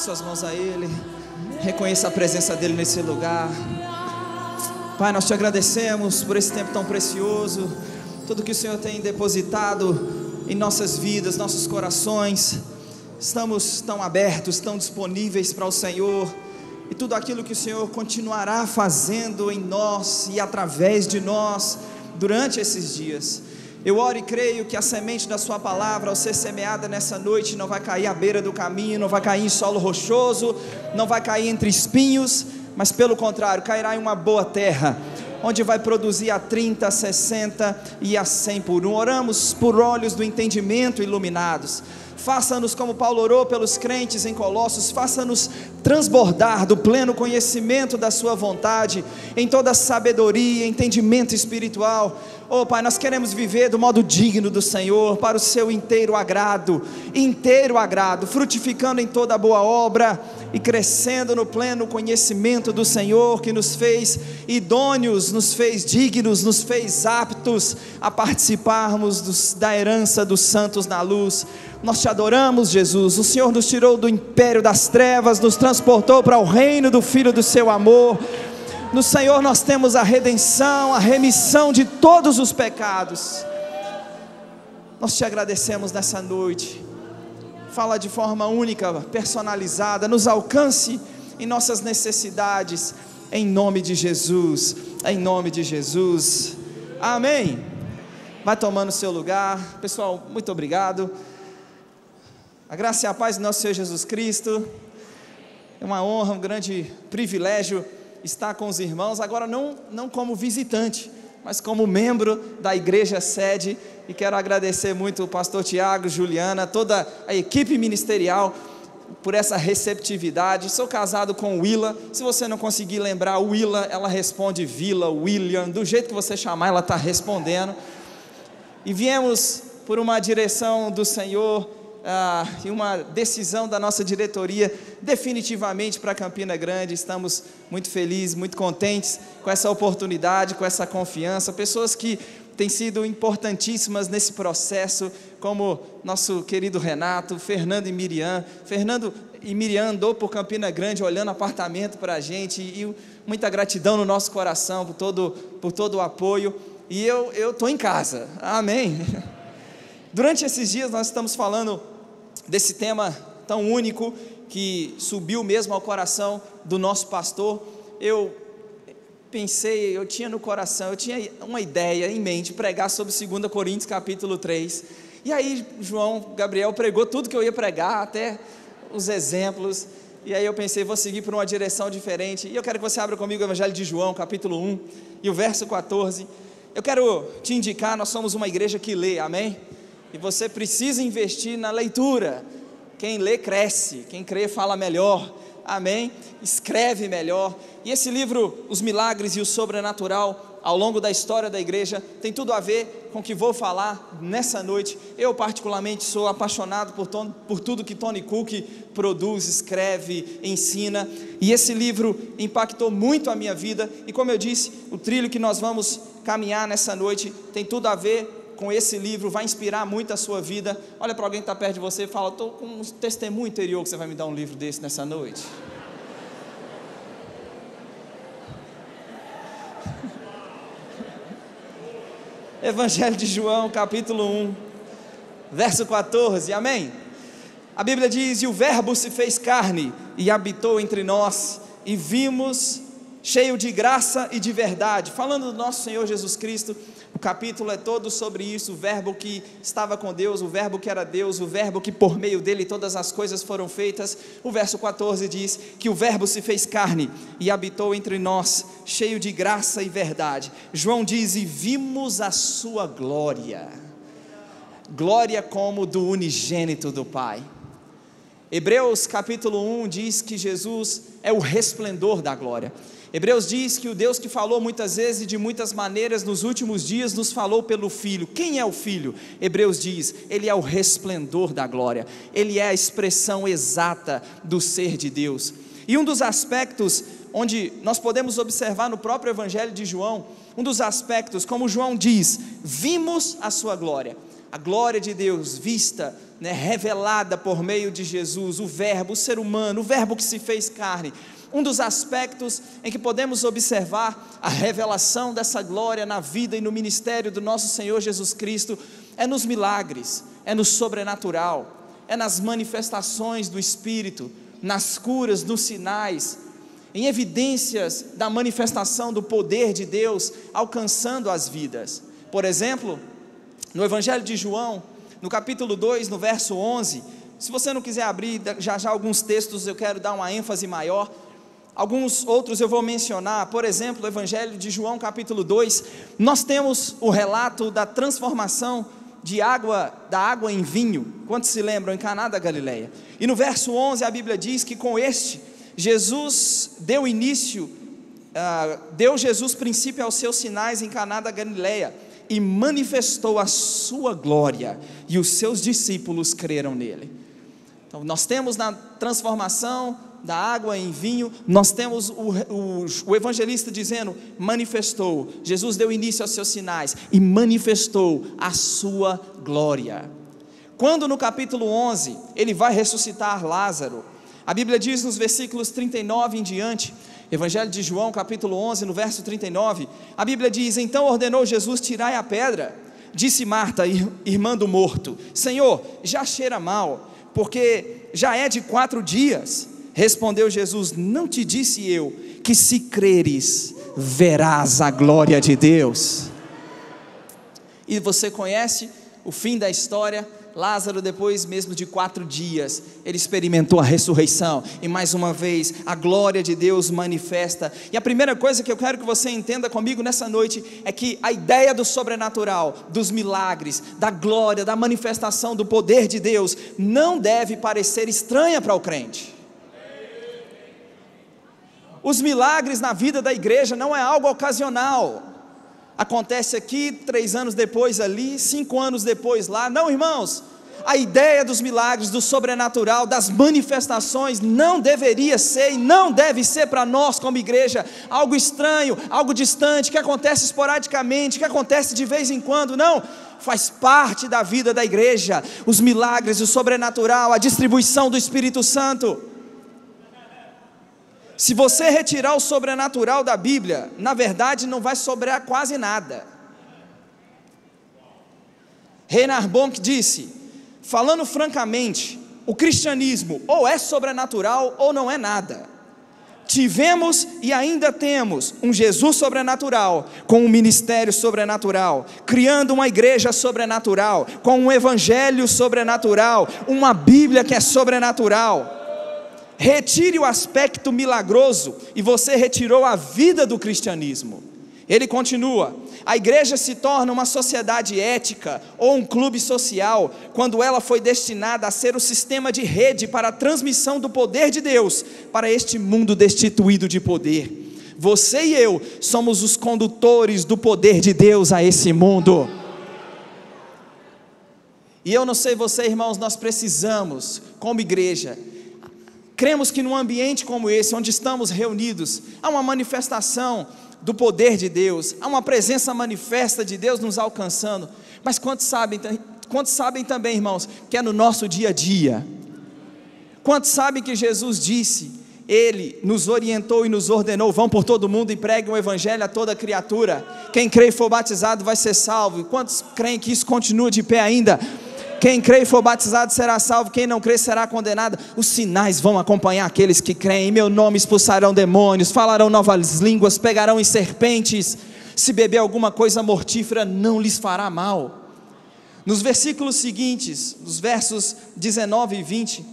suas mãos a Ele. Reconheça a presença dEle nesse lugar. Pai, nós te agradecemos por esse tempo tão precioso. Tudo que o Senhor tem depositado em nossas vidas, nossos corações. Estamos tão abertos, tão disponíveis para o Senhor. E tudo aquilo que o Senhor continuará fazendo em nós e através de nós durante esses dias. Eu oro e creio que a semente da sua palavra, ao ser semeada nessa noite, não vai cair à beira do caminho, não vai cair em solo rochoso, não vai cair entre espinhos, mas pelo contrário, cairá em uma boa terra, onde vai produzir a 30, a 60 e a 100 por um. Oramos por olhos do entendimento iluminados. Faça-nos como Paulo orou pelos crentes em Colossos, faça-nos transbordar do pleno conhecimento da sua vontade, em toda sabedoria, entendimento espiritual. Oh Pai, nós queremos viver do modo digno do Senhor, para o seu inteiro agrado, frutificando em toda boa obra e crescendo no pleno conhecimento do Senhor, que nos fez idôneos, nos fez dignos, nos fez aptos a participarmos da herança dos santos na luz. Nós te adoramos, Jesus. O Senhor nos tirou do império das trevas, nos transportou para o reino do Filho do seu amor. No Senhor nós temos a redenção, a remissão de todos os pecados. Nós te agradecemos nessa noite. Fala de forma única, personalizada, nos alcance em nossas necessidades, em nome de Jesus, em nome de Jesus, amém. Vai tomando seu lugar, pessoal, muito obrigado. A graça e a paz do nosso Senhor Jesus Cristo. É uma honra, um grande privilégio estar com os irmãos, agora não como visitante, mas como membro da igreja sede, e quero agradecer muito o pastor Tiago, Juliana, toda a equipe ministerial, por essa receptividade. Sou casado com Willa. Se você não conseguir lembrar Willa, ela responde Vila, William, do jeito que você chamar, ela está respondendo. E viemos por uma direção do Senhor, e uma decisão da nossa diretoria, definitivamente para Campina Grande. Estamos muito felizes, muito contentes com essa oportunidade, com essa confiança, pessoas que têm sido importantíssimas nesse processo, como nosso querido Renato, Fernando e Miriam andou por Campina Grande olhando apartamento para a gente, e muita gratidão no nosso coração por todo o apoio, e eu estou em casa, amém. Durante esses dias nós estamos falando desse tema tão único, que subiu mesmo ao coração do nosso pastor. Eu tinha no coração, eu tinha uma ideia em mente, pregar sobre 2 Coríntios capítulo 3, e aí Gabriel pregou tudo que eu ia pregar, até os exemplos, e aí eu pensei, vou seguir por uma direção diferente, e eu quero que você abra comigo o Evangelho de João, capítulo 1, e o verso 14, eu quero te indicar, nós somos uma igreja que lê, amém? E você precisa investir na leitura. Quem lê cresce, quem crê fala melhor, amém? Escreve melhor. E esse livro, Os Milagres e o Sobrenatural, ao longo da história da igreja, tem tudo a ver com o que vou falar nessa noite. Eu particularmente sou apaixonado por tudo que Tony Cook produz, escreve, ensina, e esse livro impactou muito a minha vida, e como eu disse, o trilho que nós vamos caminhar nessa noite, tem tudo a ver com esse livro, vai inspirar muito a sua vida. Olha para alguém que está perto de você e fala, estou com um testemunho interior, que você vai me dar um livro desse nessa noite. Evangelho de João, capítulo 1, verso 14, amém? A Bíblia diz, e o verbo se fez carne, e habitou entre nós, e vimos, cheio de graça e de verdade, falando do nosso Senhor Jesus Cristo. O capítulo é todo sobre isso, o verbo que estava com Deus, o verbo que era Deus, o verbo que por meio dele todas as coisas foram feitas. O verso 14 diz que o verbo se fez carne e habitou entre nós, cheio de graça e verdade. João diz, e vimos a sua glória, glória como do unigênito do Pai. Hebreus capítulo 1 diz que Jesus é o resplendor da glória. Hebreus diz que o Deus que falou muitas vezes e de muitas maneiras nos últimos dias nos falou pelo Filho. Quem é o Filho? Hebreus diz, ele é o resplendor da glória, ele é a expressão exata do ser de Deus. E um dos aspectos onde nós podemos observar no próprio Evangelho de João, um dos aspectos, como João diz, vimos a sua glória, a glória de Deus vista revelada por meio de Jesus, o Verbo, o ser humano, o Verbo que se fez carne. Um dos aspectos em que podemos observar a revelação dessa glória na vida e no ministério do nosso Senhor Jesus Cristo é nos milagres, é no sobrenatural, é nas manifestações do Espírito, nas curas, nos sinais, em evidências da manifestação do poder de Deus alcançando as vidas. Por exemplo, no Evangelho de João, no capítulo 2, no verso 11, se você não quiser abrir, já alguns textos eu quero dar uma ênfase maior, alguns outros eu vou mencionar. Por exemplo, o Evangelho de João capítulo 2, nós temos o relato da transformação da água em vinho. Quantos se lembram? Em Caná da Galileia. E no verso 11 a Bíblia diz que com este, Jesus deu Jesus princípio aos seus sinais em Caná da Galileia, e manifestou a sua glória, e os seus discípulos creram nele. Então nós temos na transformação da água em vinho, nós temos o evangelista dizendo, manifestou, Jesus deu início aos seus sinais, e manifestou a sua glória. Quando no capítulo 11, ele vai ressuscitar Lázaro, a Bíblia diz nos versículos 39 em diante, Evangelho de João capítulo 11, no verso 39, a Bíblia diz, então ordenou Jesus, tirai a pedra. Disse Marta, irmã do morto, Senhor, já cheira mal, porque já é de 4 dias. Respondeu Jesus, não te disse eu, que se creres, verás a glória de Deus? E você conhece o fim da história. Lázaro, depois mesmo de 4 dias, ele experimentou a ressurreição, e mais uma vez, a glória de Deus manifesta. E a primeira coisa que eu quero que você entenda comigo nessa noite, é que a ideia do sobrenatural, dos milagres, da glória, da manifestação do poder de Deus, não deve parecer estranha para o crente. Os milagres na vida da igreja não é algo ocasional, acontece aqui, 3 anos depois ali, 5 anos depois lá. Não, irmãos, a ideia dos milagres, do sobrenatural, das manifestações, não deveria ser e não deve ser para nós como igreja, algo estranho, algo distante, que acontece esporadicamente, que acontece de vez em quando. Não, faz parte da vida da igreja, os milagres, o sobrenatural, a distribuição do Espírito Santo. Se você retirar o sobrenatural da Bíblia, na verdade não vai sobrar quase nada. Reinhard Bonk disse, falando francamente, o cristianismo ou é sobrenatural ou não é nada. Tivemos e ainda temos um Jesus sobrenatural, com um ministério sobrenatural, criando uma igreja sobrenatural, com um evangelho sobrenatural, uma Bíblia que é sobrenatural. Retire o aspecto milagroso e você retirou a vida do cristianismo. Ele continua, a igreja se torna uma sociedade ética ou um clube social, quando ela foi destinada a ser o sistema de rede para a transmissão do poder de Deus, para este mundo destituído de poder. Você e eu somos os condutores do poder de Deus a esse mundo. E eu não sei você, irmãos, nós precisamos, como igreja, cremos que num ambiente como esse, onde estamos reunidos, há uma manifestação do poder de Deus, há uma presença manifesta de Deus nos alcançando. Mas quantos sabem também, irmãos, que é no nosso dia a dia? Quantos sabem que Jesus disse, Ele nos orientou e nos ordenou, vão por todo mundo e preguem o evangelho a toda criatura, quem crê e for batizado vai ser salvo. Quantos creem que isso continua de pé ainda? Quem crê e for batizado será salvo, quem não crê será condenado. Os sinais vão acompanhar aqueles que creem. Em meu nome expulsarão demônios, falarão novas línguas, pegarão em serpentes. Se beber alguma coisa mortífera, não lhes fará mal. Nos versículos seguintes, nos versos 19 e 20,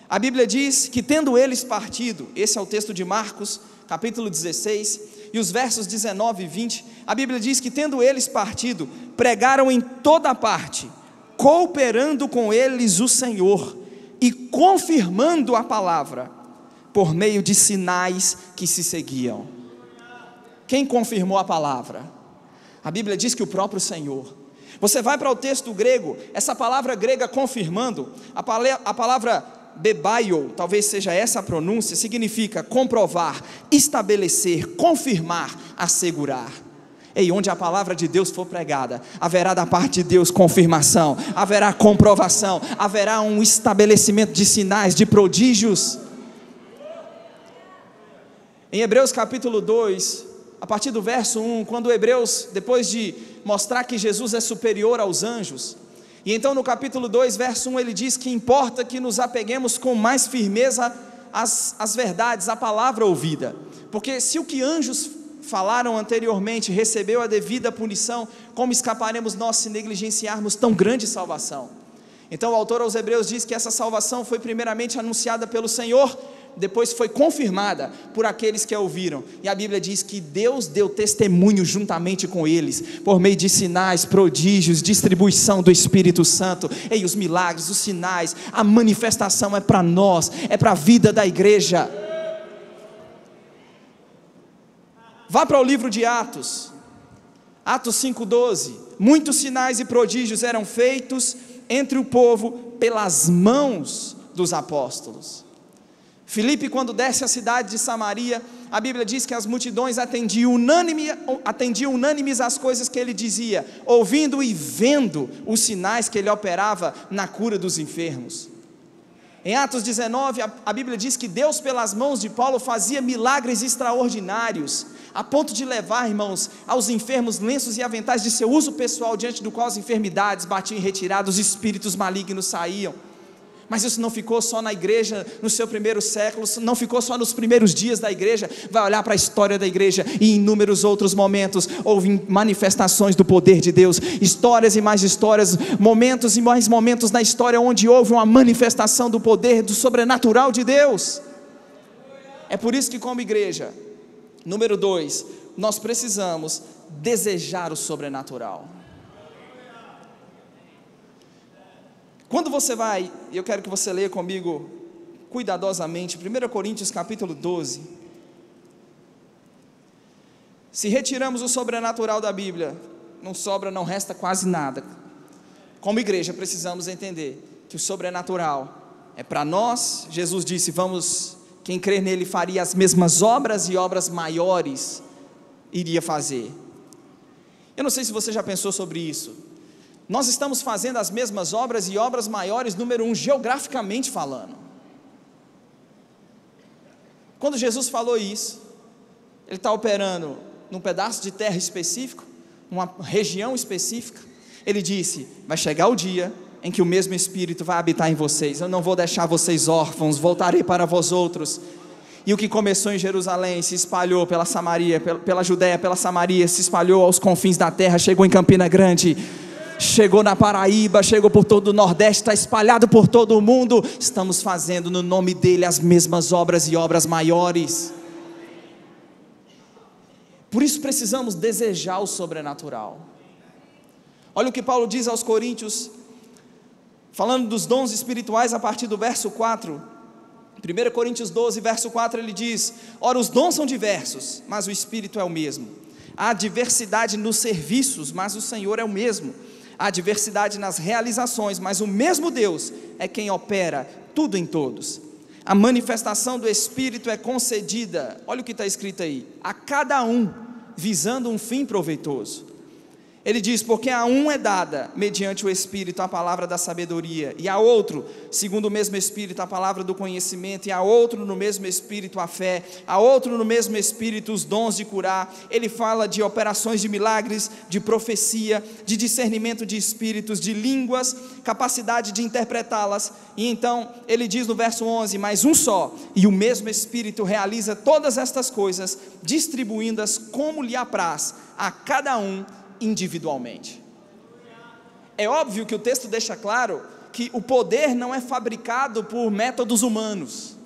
a Bíblia diz que tendo eles partido, esse é o texto de Marcos, capítulo 16, e os versos 19 e 20, a Bíblia diz que tendo eles partido, pregaram em toda parte, cooperando com eles o Senhor e confirmando a palavra por meio de sinais que se seguiam. Quem confirmou a palavra? A Bíblia diz que o próprio Senhor. Você vai para o texto grego, essa palavra grega confirmando, a palavra bebaio, talvez seja essa a pronúncia, significa comprovar, estabelecer, confirmar, assegurar. Ei, onde a palavra de Deus for pregada, haverá da parte de Deus confirmação, haverá comprovação, haverá um estabelecimento de sinais, de prodígios. Em Hebreus capítulo 2, a partir do verso 1, quando Hebreus, depois de mostrar que Jesus é superior aos anjos, e então no capítulo 2, verso 1, ele diz que importa que nos apeguemos com mais firmeza às verdades, à palavra ouvida, porque se o que anjos falaram anteriormente recebeu a devida punição, como escaparemos nós se negligenciarmos tão grande salvação? Então o autor aos Hebreus diz que essa salvação foi primeiramente anunciada pelo Senhor, depois foi confirmada por aqueles que a ouviram, e a Bíblia diz que Deus deu testemunho juntamente com eles, por meio de sinais, prodígios, distribuição do Espírito Santo. Ei, os milagres, os sinais, a manifestação é para nós, é para a vida da igreja. Vá para o livro de Atos, Atos 5,12, muitos sinais e prodígios eram feitos entre o povo pelas mãos dos apóstolos. Filipe, quando desce à cidade de Samaria, a Bíblia diz que as multidões atendiam unânimes às coisas que ele dizia, ouvindo e vendo os sinais que ele operava na cura dos enfermos. Em Atos 19, a Bíblia diz que Deus, pelas mãos de Paulo, fazia milagres extraordinários, a ponto de levar, irmãos, aos enfermos lenços e aventais de seu uso pessoal, diante do qual as enfermidades batiam em retirada, os espíritos malignos saíam. Mas isso não ficou só na igreja no seu primeiro século, não ficou só nos primeiros dias da igreja. Vai olhar para a história da igreja, e em inúmeros outros momentos houve manifestações do poder de Deus, histórias e mais histórias, momentos e mais momentos na história onde houve uma manifestação do poder, do sobrenatural de Deus. É por isso que, como igreja, número 2, nós precisamos desejar o sobrenatural. Quando você vai, eu quero que você leia comigo cuidadosamente, 1 Coríntios capítulo 12. Se retiramos o sobrenatural da Bíblia, não sobra, não resta quase nada. Como igreja precisamos entender que o sobrenatural é para nós. Jesus disse, quem crer nele faria as mesmas obras, e obras maiores iria fazer. Eu não sei se você já pensou sobre isso. Nós estamos fazendo as mesmas obras e obras maiores, número 1, geograficamente falando. Quando Jesus falou isso, Ele está operando num pedaço de terra específico, numa região específica. Ele disse, vai chegar o dia em que o mesmo Espírito vai habitar em vocês, eu não vou deixar vocês órfãos, voltarei para vós outros. E o que começou em Jerusalém se espalhou pela Samaria, pela Judéia, pela Samaria, se espalhou aos confins da terra, chegou em Campina Grande, chegou na Paraíba, chegou por todo o Nordeste, está espalhado por todo o mundo. Estamos fazendo no nome dEle as mesmas obras e obras maiores. Por isso precisamos desejar o sobrenatural. Olha o que Paulo diz aos Coríntios, falando dos dons espirituais a partir do verso 4, 1 Coríntios 12, verso 4, ele diz, ora os dons são diversos, mas o Espírito é o mesmo. Há diversidade nos serviços, mas o Senhor é o mesmo. Há diversidade nas realizações, mas o mesmo Deus é quem opera tudo em todos. A manifestação do Espírito é concedida, olha o que está escrito aí, a cada um, visando um fim proveitoso. Ele diz, porque a um é dada, mediante o Espírito, a palavra da sabedoria, e a outro, segundo o mesmo Espírito, a palavra do conhecimento, e a outro no mesmo Espírito a fé, a outro no mesmo Espírito os dons de curar. Ele fala de operações de milagres, de profecia, de discernimento de espíritos, de línguas, capacidade de interpretá-las. E então ele diz no verso 11, mas um só, e o mesmo Espírito realiza todas estas coisas, distribuindo-as como lhe apraz, a cada um individualmente. É óbvio que o texto deixa claro que o poder não é fabricado por métodos humanos.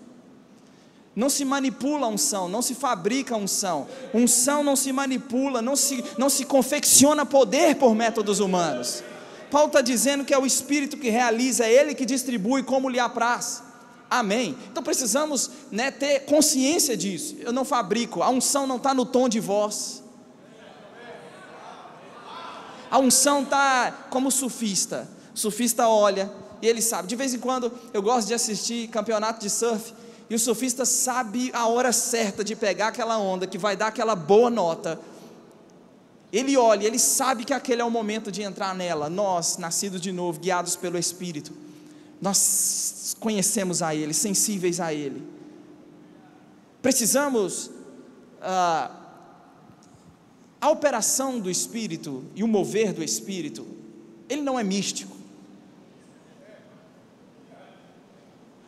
Não se manipula a unção, não se fabrica a unção. Unção não se manipula, não se confecciona poder por métodos humanos. Paulo está dizendo que é o Espírito que realiza, é Ele que distribui como lhe apraz. Amém? Então precisamos, ter consciência disso. Eu não fabrico, a unção não está no tom de voz. A unção está como surfista. O surfista olha e ele sabe. De vez em quando eu gosto de assistir campeonato de surf, e o surfista sabe a hora certa de pegar aquela onda que vai dar aquela boa nota. Ele olha, ele sabe que aquele é o momento de entrar nela. Nós, nascidos de novo, guiados pelo Espírito, nós conhecemos a Ele, sensíveis a Ele. Precisamos, a operação do Espírito e o mover do Espírito, ele não é místico.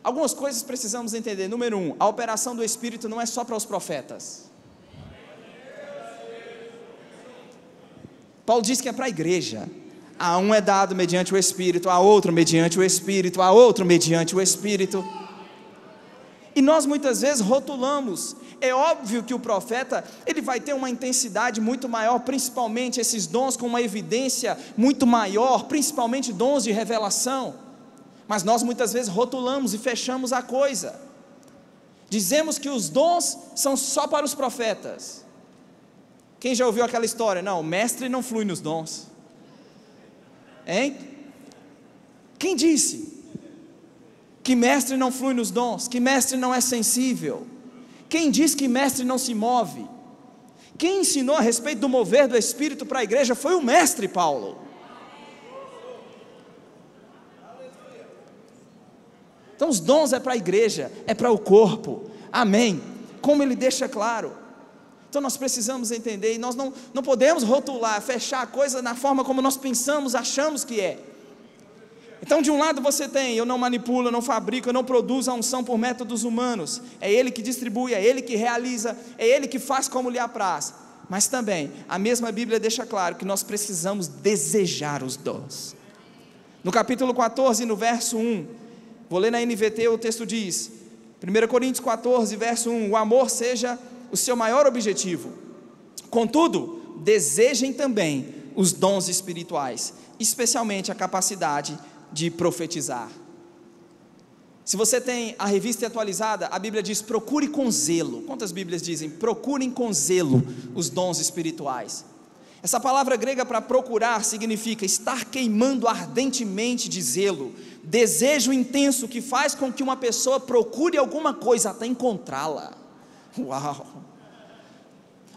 Algumas coisas precisamos entender. Número 1, a operação do Espírito não é só para os profetas. Paulo diz que é para a igreja. A um é dado mediante o Espírito, a outro mediante o Espírito, a outro mediante o Espírito. E nós muitas vezes rotulamos. É óbvio que o profeta, ele vai ter uma intensidade muito maior, principalmente esses dons com uma evidência muito maior, principalmente dons de revelação. Mas nós muitas vezes rotulamos e fechamos a coisa. Dizemos que os dons são só para os profetas. Quem já ouviu aquela história? Não, o mestre não flui nos dons. Hein? Quem disse que mestre não flui nos dons? Que mestre não é sensível? Quem diz que mestre não se move? Quem ensinou a respeito do mover do Espírito para a igreja foi o mestre Paulo. Então os dons é para a igreja, é para o corpo, amém, como ele deixa claro. Então nós precisamos entender, e nós não podemos rotular, fechar a coisa na forma como nós pensamos, achamos que é. Então de um lado você tem, eu não manipulo, eu não fabrico, eu não produzo a unção por métodos humanos, é Ele que distribui, é Ele que realiza, é Ele que faz como lhe apraz. Mas também, a mesma Bíblia deixa claro que nós precisamos desejar os dons. No capítulo 14, no verso 1, vou ler na NVT, o texto diz, 1 Coríntios 14, verso 1, o amor seja o seu maior objetivo, contudo, desejem também os dons espirituais, especialmente a capacidade de profetizar. Se você tem a revista atualizada, a Bíblia diz, procure com zelo. Quantas Bíblias dizem? Procurem com zelo os dons espirituais. Essa palavra grega para procurar significa estar queimando ardentemente de zelo, desejo intenso que faz com que uma pessoa procure alguma coisa até encontrá-la. Uau!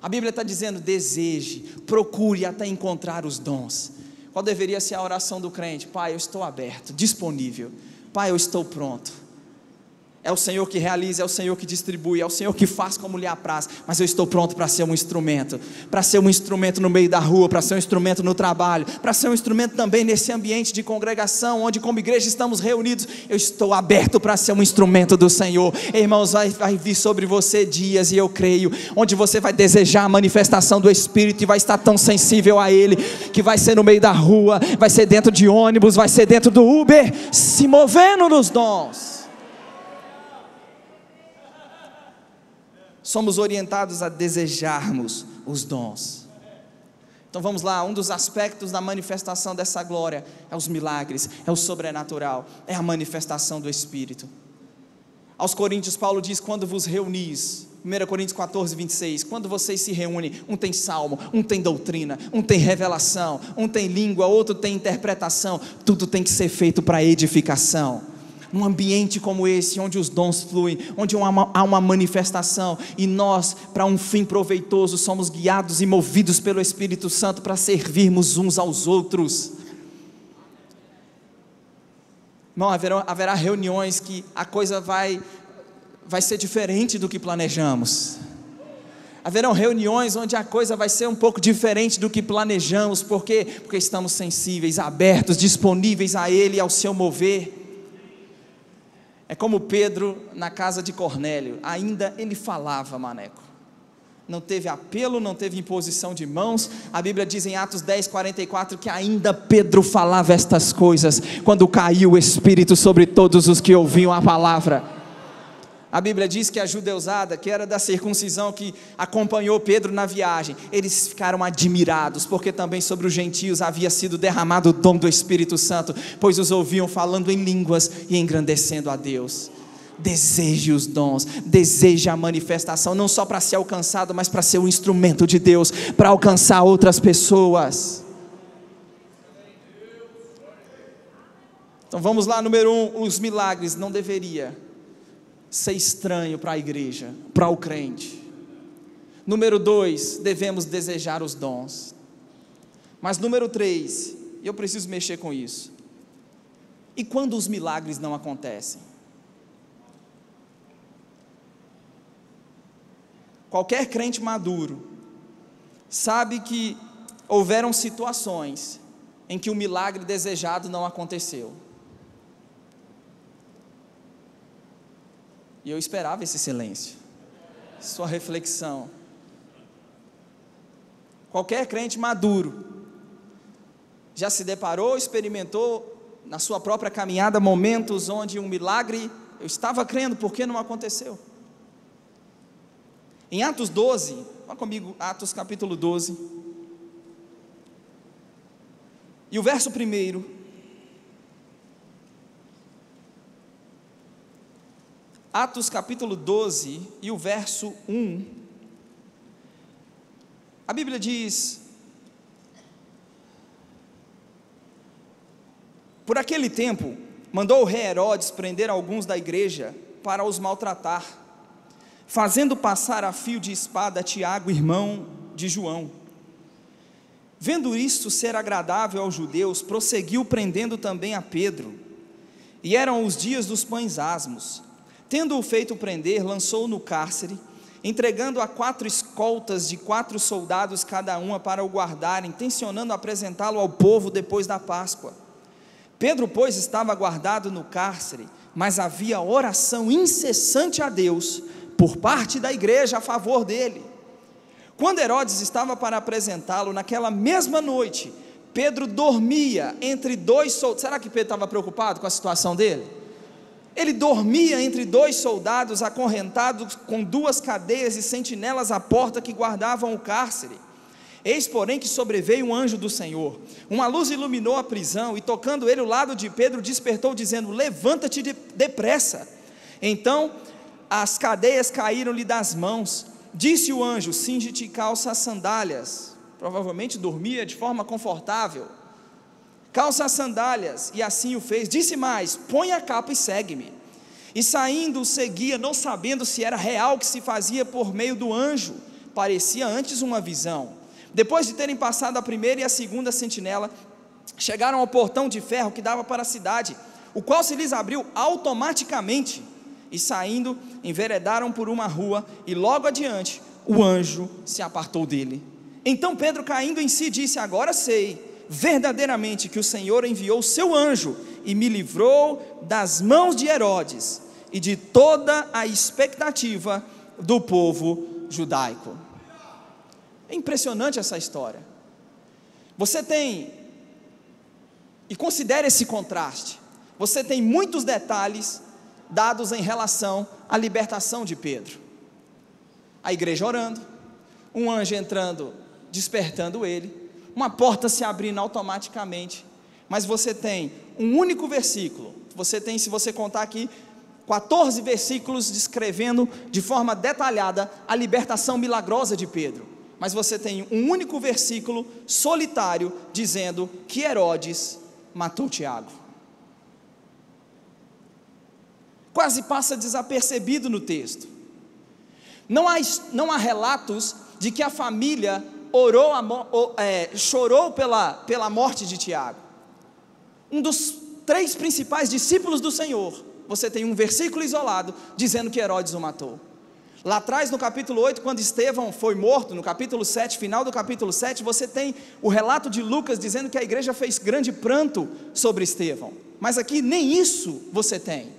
A Bíblia está dizendo, deseje, procure até encontrar os dons. Qual deveria ser a oração do crente? Pai, eu estou aberto, disponível. Pai, eu estou pronto. É o Senhor que realiza, é o Senhor que distribui, é o Senhor que faz como lhe apraz, mas eu estou pronto para ser um instrumento no meio da rua, para ser um instrumento no trabalho, para ser um instrumento também nesse ambiente de congregação, onde como igreja estamos reunidos, eu estou aberto para ser um instrumento do Senhor. Irmãos, vai vir sobre você dias, e eu creio, onde você vai desejar a manifestação do Espírito, e vai estar tão sensível a Ele, que vai ser no meio da rua, vai ser dentro de ônibus, vai ser dentro do Uber, se movendo nos dons. Somos orientados a desejarmos os dons. Então vamos lá, um dos aspectos da manifestação dessa glória é os milagres, é o sobrenatural, é a manifestação do Espírito. Aos Coríntios Paulo diz, quando vos reunis, 1 Coríntios 14, 26, quando vocês se reúnem, um tem salmo, um tem doutrina, um tem revelação, um tem língua, outro tem interpretação, tudo tem que ser feito para edificação. Num ambiente como esse, onde os dons fluem, onde há uma manifestação, e nós, para um fim proveitoso, somos guiados e movidos pelo Espírito Santo para servirmos uns aos outros. Não, haverá reuniões que a coisa vai ser diferente do que planejamos. Haverão reuniões onde a coisa vai ser um pouco diferente do que planejamos. Por quê? Porque estamos sensíveis, abertos, disponíveis a Ele e ao seu mover. É como Pedro na casa de Cornélio, ainda ele falava, maneco. Não teve apelo, não teve imposição de mãos. A Bíblia diz em Atos 10, 44, que ainda Pedro falava estas coisas, quando caiu o Espírito sobre todos os que ouviam a palavra. A Bíblia diz que a judeusada, que era da circuncisão, que acompanhou Pedro na viagem, eles ficaram admirados, porque também sobre os gentios havia sido derramado o dom do Espírito Santo, pois os ouviam falando em línguas e engrandecendo a Deus. Deseje os dons, deseje a manifestação, não só para ser alcançado, mas para ser um instrumento de Deus, para alcançar outras pessoas. Então vamos lá, número 1, os milagres não deveria ser estranho para a igreja, para o crente. Número 2, devemos desejar os dons. Mas número 3, eu preciso mexer com isso. E quando os milagres não acontecem? Qualquer crente maduro sabe que houveram situações em que o milagre desejado não aconteceu. E eu esperava esse silêncio, sua reflexão. Qualquer crente maduro já se deparou, experimentou na sua própria caminhada momentos onde um milagre, eu estava crendo, por que não aconteceu? Em Atos 12, olha comigo, Atos capítulo 12, e o verso 1, Atos capítulo 12, e o verso 1, a Bíblia diz: por aquele tempo, mandou o rei Herodes prender alguns da igreja para os maltratar, fazendo passar a fio de espada Tiago, irmão de João. Vendo isto ser agradável aos judeus, prosseguiu prendendo também a Pedro. E eram os dias dos pães asmos. Tendo-o feito prender, lançou-o no cárcere, entregando a 4 escoltas de 4 soldados cada uma para o guardarem, intencionando apresentá-lo ao povo depois da Páscoa. Pedro, pois, estava guardado no cárcere, mas havia oração incessante a Deus, por parte da igreja a favor dele. Quando Herodes estava para apresentá-lo, naquela mesma noite, Pedro dormia entre 2 soldados. Será que Pedro estava preocupado com a situação dele? Ele dormia entre 2 soldados, acorrentados com 2 cadeias e sentinelas à porta que guardavam o cárcere. Eis, porém, que sobreveio um anjo do Senhor, uma luz iluminou a prisão, e tocando ele o lado de Pedro, despertou, dizendo: levanta-te depressa. Então as cadeias caíram-lhe das mãos. Disse o anjo: cinge-te e calça as sandálias. Provavelmente dormia de forma confortável. Calça as sandálias, e assim o fez. Disse mais: põe a capa e segue-me. E saindo o seguia, não sabendo se era real o que se fazia por meio do anjo. Parecia antes uma visão. Depois de terem passado a primeira e a segunda sentinela, chegaram ao portão de ferro que dava para a cidade, o qual se lhes abriu automaticamente. E saindo, enveredaram por uma rua, e logo adiante, o anjo se apartou dele. Então Pedro, caindo em si, disse: agora sei verdadeiramente que o Senhor enviou o seu anjo, e me livrou das mãos de Herodes, e de toda a expectativa do povo judaico. É impressionante essa história. Você tem, e considere esse contraste, você tem muitos detalhes dados em relação à libertação de Pedro. A igreja orando, um anjo entrando, despertando ele, uma porta se abrindo automaticamente, mas você tem um único versículo, você tem, se você contar aqui, 14 versículos descrevendo de forma detalhada a libertação milagrosa de Pedro, mas você tem um único versículo solitário dizendo que Herodes matou Tiago. Quase passa desapercebido no texto. Não há relatos de que a família chorou pela morte de Tiago. Um dos 3 principais discípulos do Senhor, você tem um versículo isolado dizendo que Herodes o matou. Lá atrás no capítulo 8, quando Estevão foi morto, no capítulo 7, final do capítulo 7, você tem o relato de Lucas dizendo que a igreja fez grande pranto sobre Estevão. Mas aqui nem isso você tem.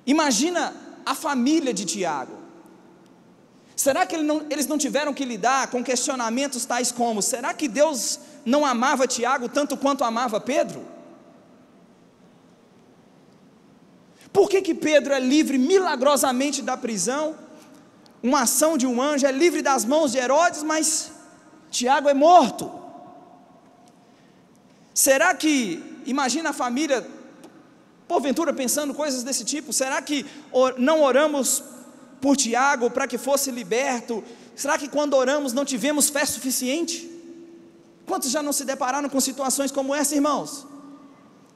Imagina a família de Tiago. Será que eles não tiveram que lidar com questionamentos tais como: será que Deus não amava Tiago tanto quanto amava Pedro? Por que Pedro é livre milagrosamente da prisão, uma ação de um anjo, é livre das mãos de Herodes, mas Tiago é morto? Será que, imagina a família porventura pensando coisas desse tipo: será que não oramos por Tiago para que fosse liberto? Será que quando oramos não tivemos fé suficiente? Quantos já não se depararam com situações como essa, irmãos?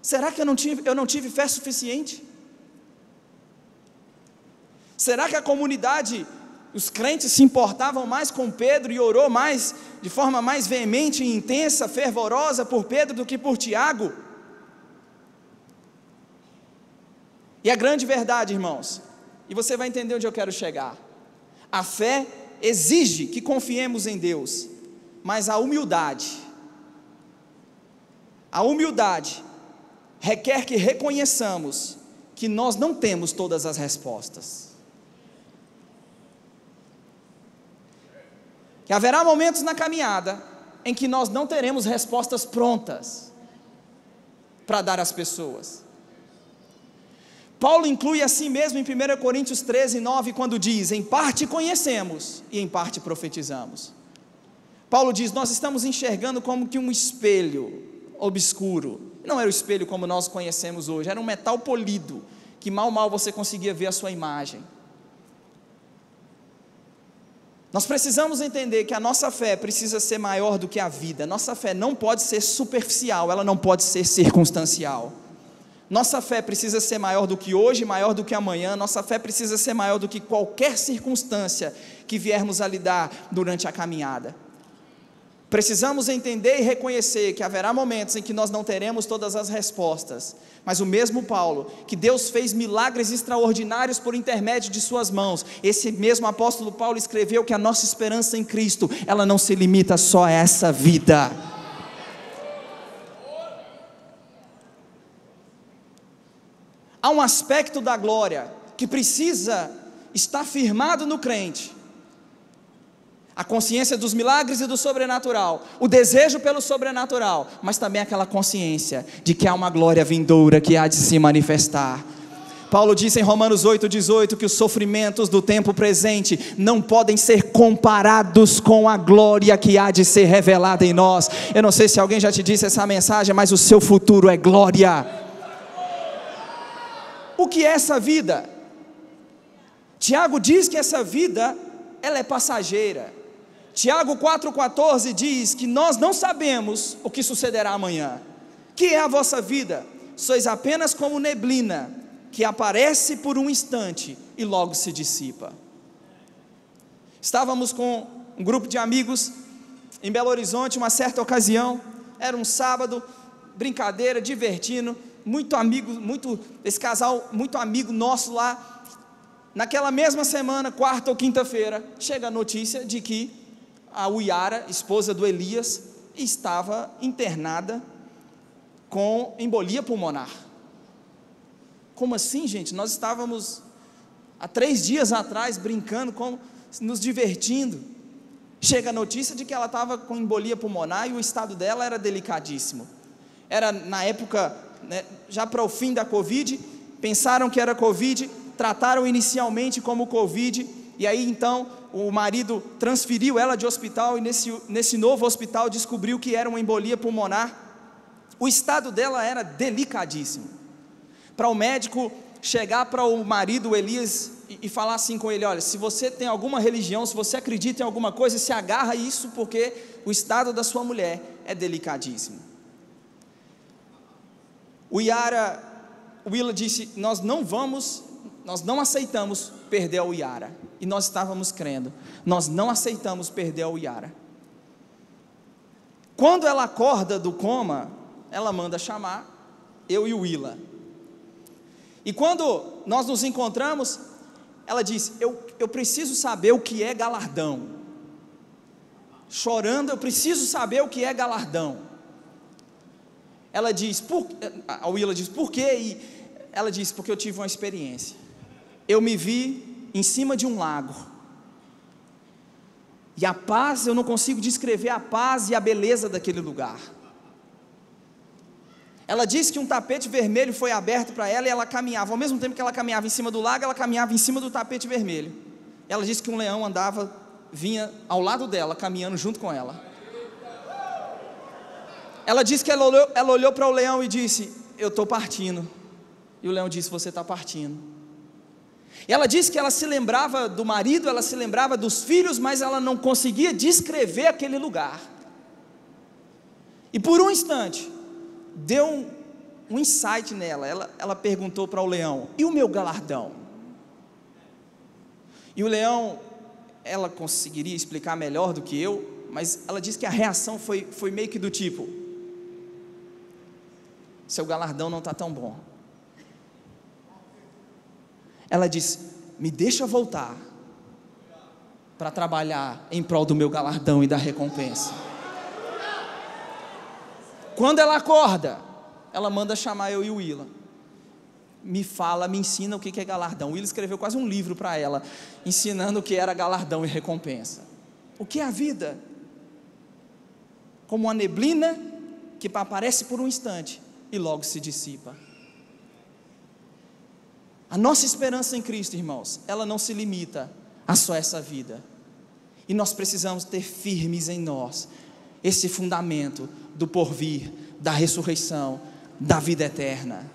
Será que eu não tive fé suficiente? Será que a comunidade Os crentes se importavam mais com Pedro e orou mais, de forma mais veemente e intensa, fervorosa por Pedro do que por Tiago. E a grande verdade, irmãos, e você vai entender onde eu quero chegar, a fé exige que confiemos em Deus, mas a humildade requer que reconheçamos que nós não temos todas as respostas. Que haverá momentos na caminhada em que nós não teremos respostas prontas para dar às pessoas. Paulo inclui assim mesmo em 1 Coríntios 13:9, quando diz: em parte conhecemos e em parte profetizamos. Paulo diz: nós estamos enxergando como que um espelho obscuro. Não era o espelho como nós conhecemos hoje, era um metal polido, que mal você conseguia ver a sua imagem. Nós precisamos entender que a nossa fé precisa ser maior do que a vida. Nossa fé não pode ser superficial, ela não pode ser circunstancial. Nossa fé precisa ser maior do que hoje, maior do que amanhã. Nossa fé precisa ser maior do que qualquer circunstância que viermos a lidar durante a caminhada. Precisamos entender e reconhecer que haverá momentos em que nós não teremos todas as respostas, mas o mesmo Paulo, que Deus fez milagres extraordinários por intermédio de suas mãos, esse mesmo apóstolo Paulo escreveu que a nossa esperança em Cristo, ela não se limita só a essa vida. Há um aspecto da glória que precisa estar firmado no crente: a consciência dos milagres e do sobrenatural, o desejo pelo sobrenatural, mas também aquela consciência de que há uma glória vindoura que há de se manifestar. Paulo disse em Romanos 8:18 que os sofrimentos do tempo presente não podem ser comparados com a glória que há de ser revelada em nós. Eu não sei se alguém já te disse essa mensagem, mas o seu futuro é glória. O que é essa vida? Tiago diz que essa vida, ela é passageira. Tiago 4,14 diz que nós não sabemos o que sucederá amanhã. Que é a vossa vida? Sois apenas como neblina, que aparece por um instante e logo se dissipa. Estávamos com um grupo de amigos em Belo Horizonte, uma certa ocasião, era um sábado, brincadeira, divertindo, muito amigo, esse casal, muito amigo nosso lá. Naquela mesma semana, quarta ou quinta-feira, chega a notícia de que a Uyara, esposa do Elias, estava internada com embolia pulmonar. Como assim, gente? Nós estávamos há 3 dias atrás brincando, nos divertindo. Chega a notícia de que ela estava com embolia pulmonar e o estado dela era delicadíssimo. Era na época, já para o fim da Covid, pensaram que era Covid, trataram inicialmente como Covid, e aí então o marido transferiu ela de hospital, e nesse novo hospital descobriu que era uma embolia pulmonar. O estado dela era delicadíssimo. Para o médico chegar para o marido, o Elias, e falar assim com ele: olha, se você tem alguma religião, se você acredita em alguma coisa, se agarra a isso, porque o estado da sua mulher é delicadíssimo. O Willa disse: nós não aceitamos perder a Uyara. E nós estávamos crendo, nós não aceitamos perder a Uyara. Quando ela acorda do coma, ela manda chamar eu e o Willa. E quando nós nos encontramos, ela disse: eu preciso saber o que é galardão. Chorando, eu preciso saber o que é galardão. Ela diz: a Willa diz: por quê? E ela disse: porque eu tive uma experiência. Eu me vi em cima de um lago, e a paz, eu não consigo descrever a paz e a beleza daquele lugar. Ela disse que um tapete vermelho foi aberto para ela, e ela caminhava, ao mesmo tempo que ela caminhava em cima do lago, ela caminhava em cima do tapete vermelho. Ela disse que um leão vinha ao lado dela, caminhando junto com ela. Ela disse que ela olhou para o leão e disse: eu estou partindo. E o leão disse: você está partindo. E ela disse que ela se lembrava do marido, ela se lembrava dos filhos, mas ela não conseguia descrever aquele lugar. E por um instante, deu um insight nela. Ela perguntou para o leão: e o meu galardão? E o leão ela conseguiria explicar melhor do que eu, mas ela disse que a reação foi meio que do tipo: seu galardão não está tão bom. Ela disse: me deixa voltar para trabalhar em prol do meu galardão e da recompensa. Quando ela acorda, ela manda chamar eu e o Willa. Me ensina o que é galardão. O Willa escreveu quase um livro para ela, ensinando o que era galardão e recompensa. O que é a vida? Como uma neblina que aparece por um instante e logo se dissipa. A nossa esperança em Cristo, irmãos, ela não se limita a só essa vida. E nós precisamos ter firmes em nós esse fundamento do porvir, da ressurreição, da vida eterna.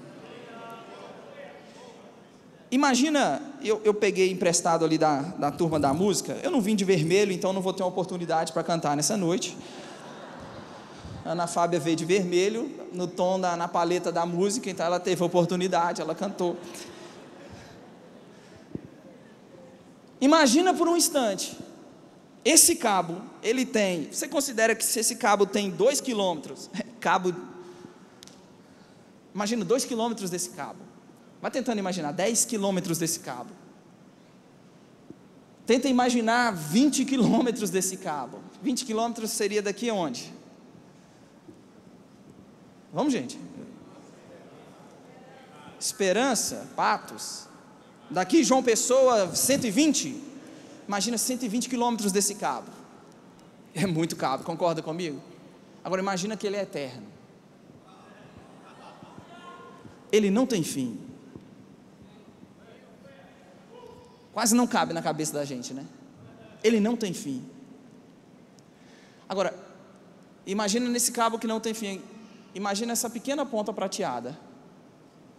Imagina, eu peguei emprestado ali da turma da música. Eu não vim de vermelho, então não vou ter uma oportunidade para cantar nessa noite. Ana Fábia veio de vermelho, no tom, na paleta da música, então ela teve a oportunidade, ela cantou. Imagina por um instante, esse cabo, ele tem, você considera que se esse cabo tem 2 quilômetros, imagina 2 quilômetros desse cabo, vai tentando imaginar 10 quilômetros desse cabo, tenta imaginar 20 quilômetros desse cabo, 20 quilômetros seria daqui aonde? Vamos, gente, Esperança, Patos, daqui João Pessoa, 120, imagina 120 quilômetros desse cabo, é muito cabo, concorda comigo? Agora imagina que ele é eterno, ele não tem fim, quase não cabe na cabeça da gente, né? Ele não tem fim. Agora, imagina nesse cabo que não tem fim, imagina essa pequena ponta prateada,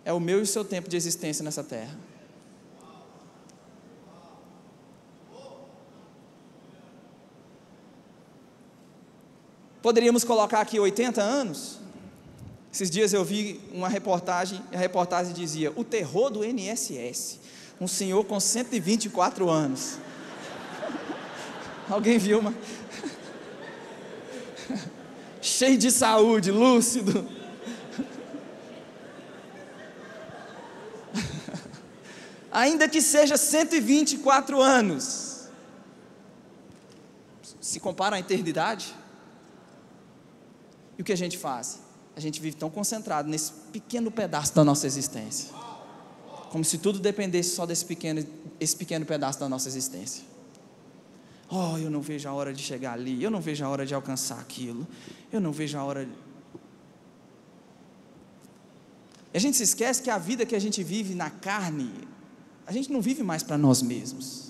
é o meu e o seu tempo de existência nessa terra. Poderíamos colocar aqui 80 anos. Esses dias eu vi uma reportagem, a reportagem dizia: o terror do INSS, um senhor com 124 anos. Alguém viu uma? Cheio de saúde, lúcido. Ainda que seja 124 anos, se compara à eternidade. E o que a gente faz? A gente vive tão concentrado nesse pequeno pedaço da nossa existência, como se tudo dependesse só esse pequeno pedaço da nossa existência. Oh, eu não vejo a hora de chegar ali, eu não vejo a hora de alcançar aquilo, eu não vejo a hora de... E a gente se esquece que a vida que a gente vive na carne, a gente não vive mais para nós mesmos.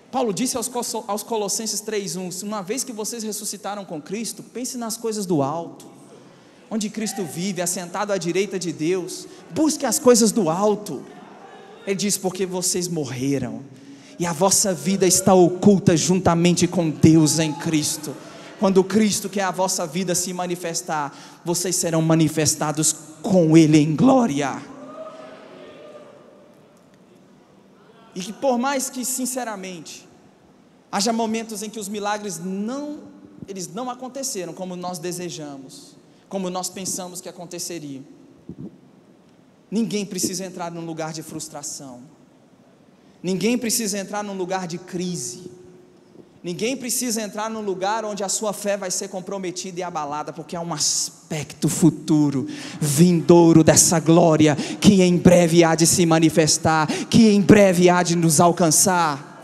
Paulo disse aos Colossenses 3:1, uma vez que vocês ressuscitaram com Cristo, pense nas coisas do alto, onde Cristo vive, assentado à direita de Deus, busque as coisas do alto. Ele diz: porque vocês morreram, e a vossa vida está oculta juntamente com Deus em Cristo. Quando Cristo, que é a vossa vida, se manifestar, vocês serão manifestados com Ele em glória. E que por mais que sinceramente haja momentos em que os milagres eles não aconteceram como nós desejamos, como nós pensamos que aconteceria, ninguém precisa entrar num lugar de frustração, ninguém precisa entrar num lugar de crise, ninguém precisa entrar num lugar onde a sua fé vai ser comprometida e abalada, porque há um aspecto futuro, vindouro dessa glória, que em breve há de se manifestar, que em breve há de nos alcançar.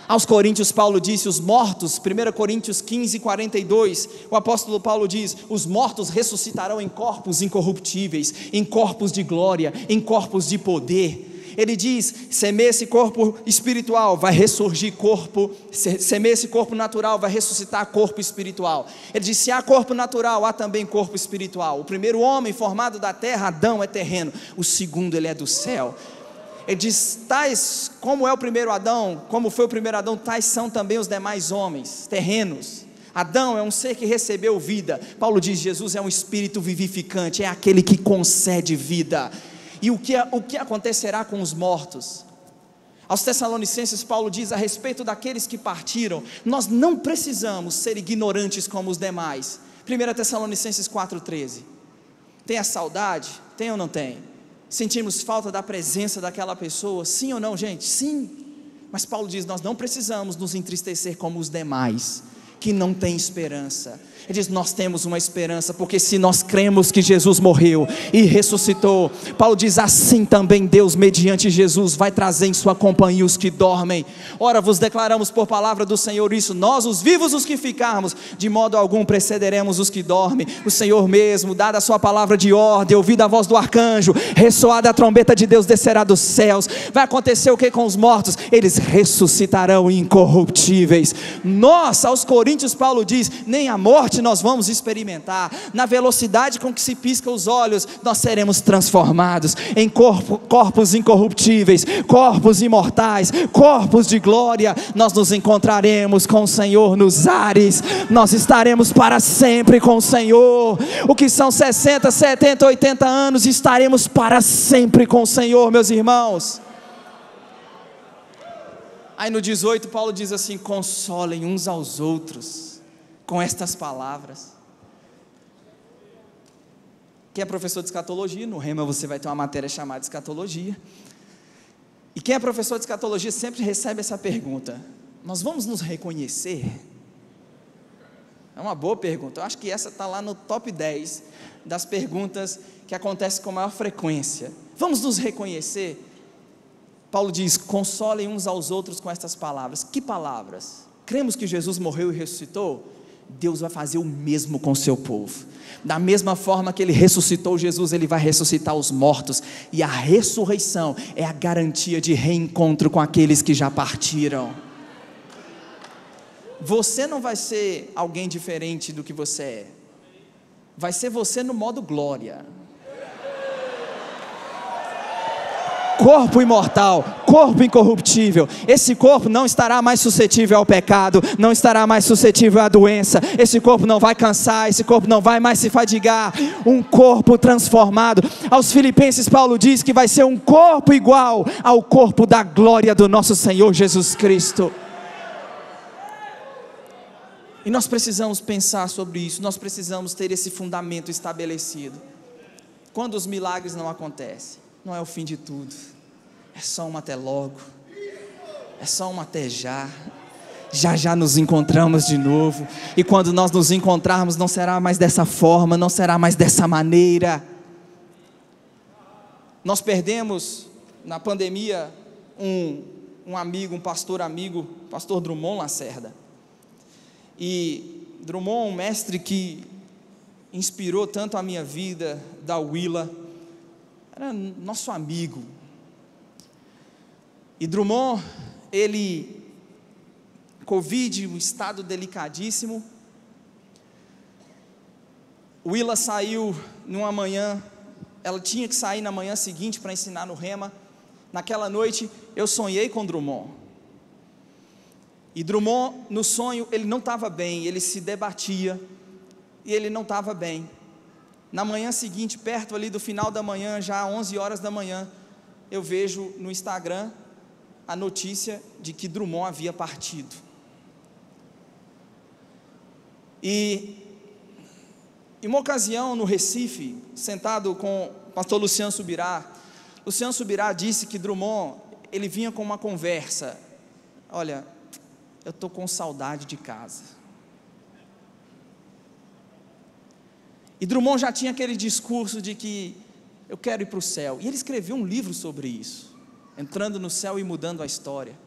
Aos Coríntios Paulo disse: os mortos, 1 Coríntios 15:42, o apóstolo Paulo diz: os mortos ressuscitarão em corpos incorruptíveis, em corpos de glória, em corpos de poder. Ele diz: semeia esse corpo espiritual, vai ressurgir corpo, semeia esse corpo natural, vai ressuscitar corpo espiritual. Ele diz: se há corpo natural, há também corpo espiritual. O primeiro homem formado da terra, Adão, é terreno, o segundo, ele é do céu. Ele diz: tais como é o primeiro Adão, como foi o primeiro Adão, tais são também os demais homens, terrenos. Adão é um ser que recebeu vida. Paulo diz: Jesus é um espírito vivificante, é aquele que concede vida. E o que acontecerá com os mortos? Aos Tessalonicenses, Paulo diz a respeito daqueles que partiram: nós não precisamos ser ignorantes como os demais. 1 Tessalonicenses 4,13. Tem a saudade? Tem ou não tem? Sentimos falta da presença daquela pessoa? Sim ou não, gente? Sim. Mas Paulo diz: nós não precisamos nos entristecer como os demais, que não têm esperança. Ele diz: nós temos uma esperança, porque se nós cremos que Jesus morreu e ressuscitou, Paulo diz: assim também Deus, mediante Jesus, vai trazer em sua companhia os que dormem. Ora, vos declaramos por palavra do Senhor isso: nós, os vivos, os que ficarmos, de modo algum precederemos os que dormem. O Senhor mesmo, dada a sua palavra de ordem, ouvida a voz do arcanjo, ressoada a trombeta de Deus, descerá dos céus. Vai acontecer o que com os mortos? Eles ressuscitarão incorruptíveis. Nós, aos Coríntios, Paulo diz: nem a morte nós vamos experimentar. Na velocidade com que se pisca os olhos, nós seremos transformados em corpos incorruptíveis, corpos imortais, corpos de glória. Nós nos encontraremos com o Senhor nos ares. Nós estaremos para sempre com o Senhor. O que são 60, 70, 80 anos, estaremos para sempre com o Senhor, meus irmãos. Aí no 18 Paulo diz assim: consolem uns aos outros com estas palavras. Quem é professor de escatologia, no Rema você vai ter uma matéria chamada escatologia, e quem é professor de escatologia sempre recebe essa pergunta: nós vamos nos reconhecer? É uma boa pergunta. Eu acho que essa está lá no top 10 das perguntas que acontecem com maior frequência. Vamos nos reconhecer? Paulo diz: consolem uns aos outros com estas palavras. Que palavras? Cremos que Jesus morreu e ressuscitou? Deus vai fazer o mesmo com o seu povo. Da mesma forma que Ele ressuscitou Jesus, Ele vai ressuscitar os mortos. E a ressurreição é a garantia de reencontro com aqueles que já partiram. Você não vai ser alguém diferente do que você é. Vai ser você no modo glória. Corpo imortal, corpo incorruptível. Esse corpo não estará mais suscetível ao pecado, não estará mais suscetível à doença. Esse corpo não vai cansar, esse corpo não vai mais se fadigar. Um corpo transformado. Aos Filipenses, Paulo diz que vai ser um corpo igual ao corpo da glória do nosso Senhor Jesus Cristo. E nós precisamos pensar sobre isso, nós precisamos ter esse fundamento estabelecido. Quando os milagres não acontecem, não é o fim de tudo, é só um até logo, é só um até já. Já nos encontramos de novo, e quando nós nos encontrarmos, não será mais dessa forma, não será mais dessa maneira. Nós perdemos na pandemia um amigo, um pastor amigo, pastor Drummond Lacerda. E Drummond, um mestre que inspirou tanto a minha vida, da Willa, era nosso amigo. E Drummond, ele, Covid, um estado delicadíssimo. Willa saiu numa manhã, ela tinha que sair na manhã seguinte para ensinar no Rema. Naquela noite, eu sonhei com Drummond. E Drummond, no sonho, ele não estava bem, ele se debatia, e ele não estava bem. Na manhã seguinte, perto ali do final da manhã, já 11 horas da manhã, eu vejo no Instagram a notícia de que Drummond havia partido. E em uma ocasião no Recife, sentado com o pastor Luciano Subirá disse que Drummond, ele vinha com uma conversa: olha, eu estou com saudade de casa. E Drummond já tinha aquele discurso de que eu quero ir para o céu, e ele escreveu um livro sobre isso, entrando no céu e mudando a história.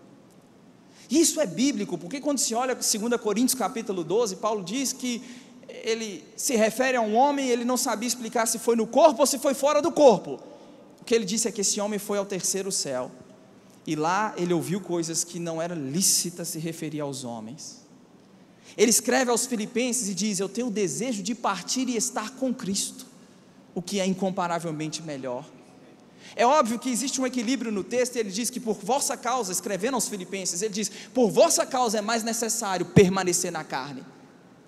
E isso é bíblico, porque quando se olha 2 Coríntios capítulo 12, Paulo diz que ele se refere a um homem, ele não sabia explicar se foi no corpo ou se foi fora do corpo. O que ele disse é que esse homem foi ao terceiro céu, e lá ele ouviu coisas que não era lícita se referir aos homens. Ele escreve aos Filipenses e diz: eu tenho o desejo de partir e estar com Cristo, o que é incomparavelmente melhor. É óbvio que existe um equilíbrio no texto, e ele diz que por vossa causa, escrevendo aos Filipenses, ele diz: por vossa causa é mais necessário permanecer na carne.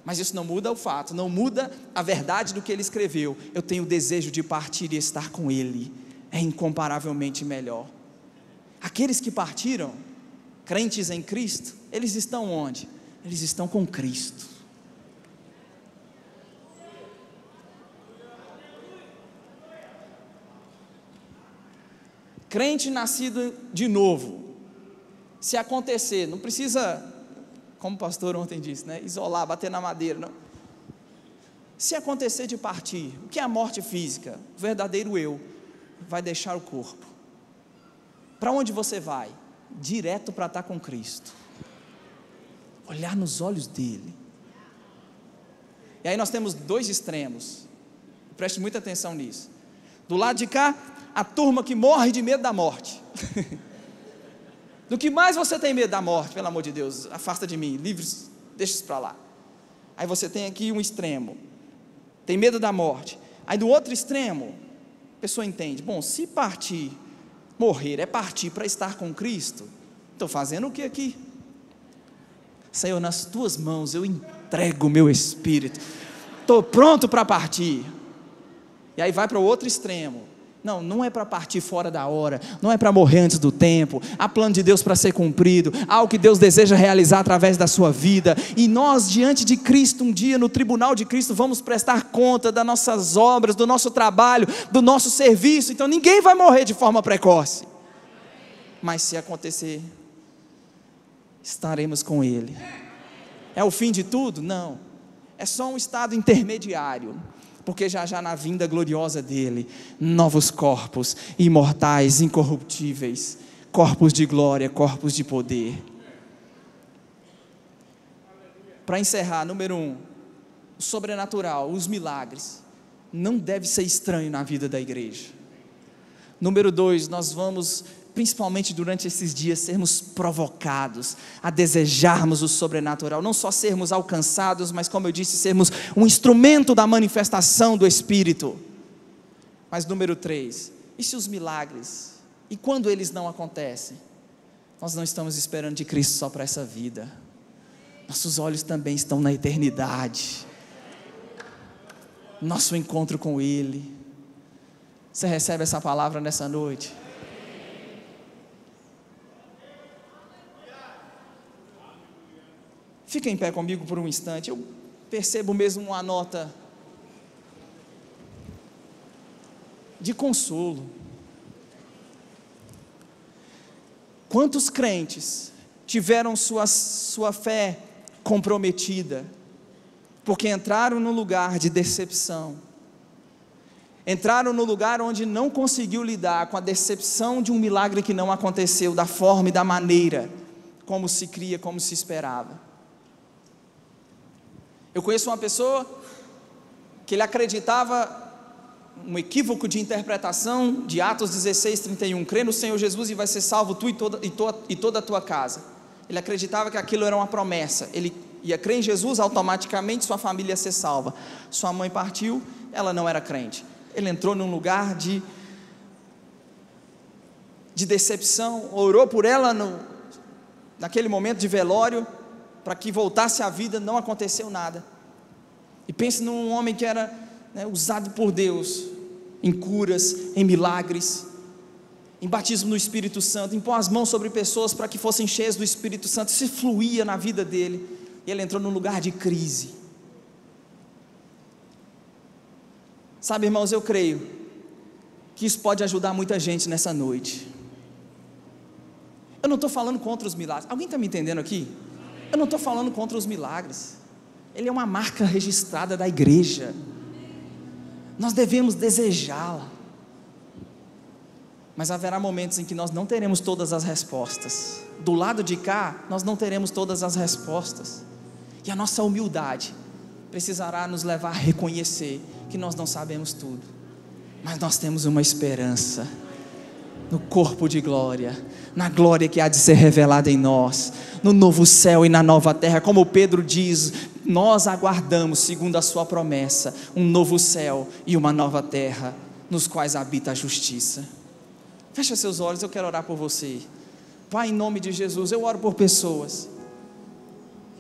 Mas isso não muda o fato, não muda a verdade do que ele escreveu. Eu tenho o desejo de partir e estar com Ele, é incomparavelmente melhor. Aqueles que partiram, crentes em Cristo, eles estão onde? Eles estão com Cristo. Crente nascido de novo, se acontecer, não precisa, como o pastor ontem disse, né, isolar, bater na madeira, não. Se acontecer de partir, o que é a morte física? O verdadeiro eu vai deixar o corpo. Para onde você vai? Direto para estar com Cristo, olhar nos olhos dele. E aí nós temos dois extremos, preste muita atenção nisso. Do lado de cá, a turma que morre de medo da morte. Do que mais você tem medo da morte? Pelo amor de Deus, afasta de mim, livre, deixa isso para lá. Aí você tem aqui um extremo, tem medo da morte. Aí do outro extremo, a pessoa entende, bom, se partir, morrer é partir para estar com Cristo, estou fazendo o que aqui? Senhor, nas tuas mãos eu entrego o meu espírito, estou pronto para partir. E aí vai para o outro extremo. Não é para partir fora da hora, não é para morrer antes do tempo, há plano de Deus para ser cumprido, há o que Deus deseja realizar através da sua vida, e nós diante de Cristo, um dia no tribunal de Cristo, vamos prestar conta das nossas obras, do nosso trabalho, do nosso serviço. Então ninguém vai morrer de forma precoce, mas se acontecer, estaremos com Ele. É o fim de tudo? Não, é só um estado intermediário, porque já na vinda gloriosa dele, novos corpos, imortais, incorruptíveis, corpos de glória, corpos de poder. Para encerrar, número 1, o sobrenatural, os milagres, não deve ser estranho na vida da igreja. Número 2, nós vamos, principalmente durante esses dias, sermos provocados a desejarmos o sobrenatural, não só sermos alcançados, mas como eu disse, sermos um instrumento da manifestação do Espírito. Mas número 3, e se os milagres, e quando eles não acontecem? Nós não estamos esperando de Cristo só para essa vida, nossos olhos também estão na eternidade, nosso encontro com Ele. Você recebe essa palavra nessa noite? Fica em pé comigo por um instante. Eu percebo mesmo uma nota de consolo. Quantos crentes tiveram sua fé comprometida, porque entraram no lugar de decepção, entraram no lugar onde não conseguiu lidar com a decepção de um milagre que não aconteceu, da forma e da maneira como se cria, como se esperava. Eu conheço uma pessoa que ele acreditava um equívoco de interpretação de Atos 16:31, crê no Senhor Jesus e vai ser salvo tu e toda a tua casa. Ele acreditava que aquilo era uma promessa, ele ia crer em Jesus, automaticamente sua família ia ser salva. Sua mãe partiu, ela não era crente, ele entrou num lugar de decepção, orou por ela naquele momento de velório, para que voltasse à vida, não aconteceu nada. E pense num homem que era usado por Deus, em curas, em milagres, em batismo no Espírito Santo, em pôr as mãos sobre pessoas para que fossem cheias do Espírito Santo, se fluía na vida dele, e ele entrou num lugar de crise. Sabe, irmãos, eu creio que isso pode ajudar muita gente nessa noite. Eu não estou falando contra os milagres, alguém está me entendendo aqui? Eu não estou falando contra os milagres, ele é uma marca registrada da igreja, nós devemos desejá-la, mas haverá momentos em que nós não teremos todas as respostas, do lado de cá nós não teremos todas as respostas, e a nossa humildade precisará nos levar a reconhecer que nós não sabemos tudo, mas nós temos uma esperança, no corpo de glória, na glória que há de ser revelada em nós, no novo céu e na nova terra, como Pedro diz, nós aguardamos, segundo a sua promessa, um novo céu e uma nova terra, nos quais habita a justiça. Fecha seus olhos, eu quero orar por você. Pai, em nome de Jesus, eu oro por pessoas,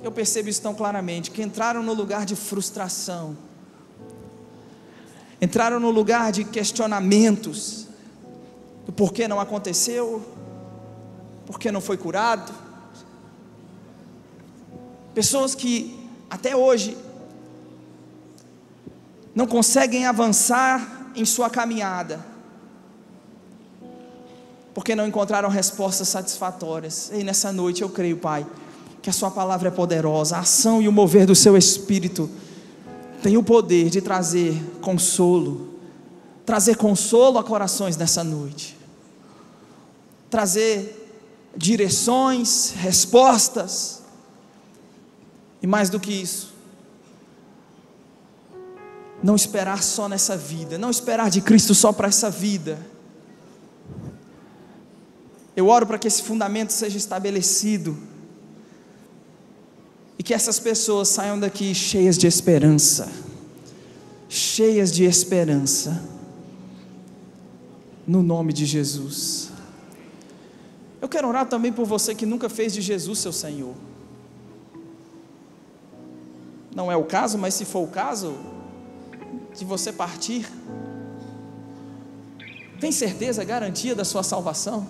eu percebo isso tão claramente, que entraram no lugar de frustração, entraram no lugar de questionamentos, do porquê não aconteceu, porque não foi curado. Pessoas que até hoje não conseguem avançar em sua caminhada, porque não encontraram respostas satisfatórias. E nessa noite eu creio, Pai, que a sua palavra é poderosa. A ação e o mover do seu Espírito tem o poder de trazer consolo a corações nessa noite, trazer direções, respostas, e mais do que isso, não esperar só nessa vida, não esperar de Cristo só para essa vida. Eu oro para que esse fundamento seja estabelecido, e que essas pessoas saiam daqui cheias de esperança, no nome de Jesus. Eu quero orar também por você que nunca fez de Jesus seu Senhor. Não é o caso, mas se for o caso de você partir, tem certeza, garantia da sua salvação?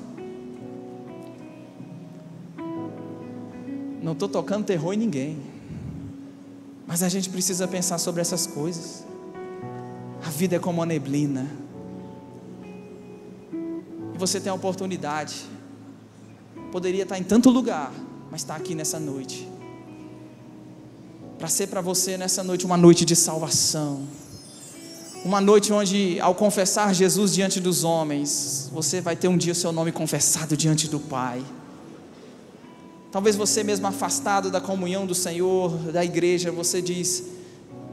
Não estou tocando terror em ninguém, mas a gente precisa pensar sobre essas coisas. A vida é como uma neblina, e você tem a oportunidade, poderia estar em tanto lugar, mas está aqui nessa noite, para ser para você nessa noite uma noite de salvação, uma noite onde, ao confessar Jesus diante dos homens, você vai ter um dia o seu nome confessado diante do Pai. Talvez você mesmo afastado da comunhão do Senhor, da igreja, você diz: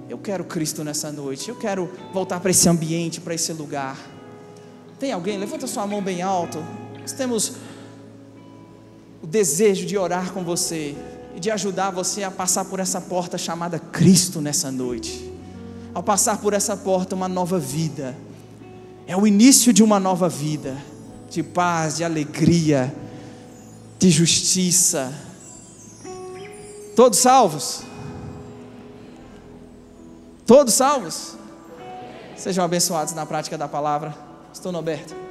eu quero Cristo nessa noite, eu quero voltar para esse ambiente, para esse lugar. Tem alguém? Levanta sua mão bem alto. Nós temos o desejo de orar com você e de ajudar você a passar por essa porta chamada Cristo nessa noite. Ao passar por essa porta, uma nova vida, é o início de uma nova vida, de paz, de alegria, de justiça. Todos salvos? Todos salvos? Sejam abençoados na prática da palavra. Pastor Norberto.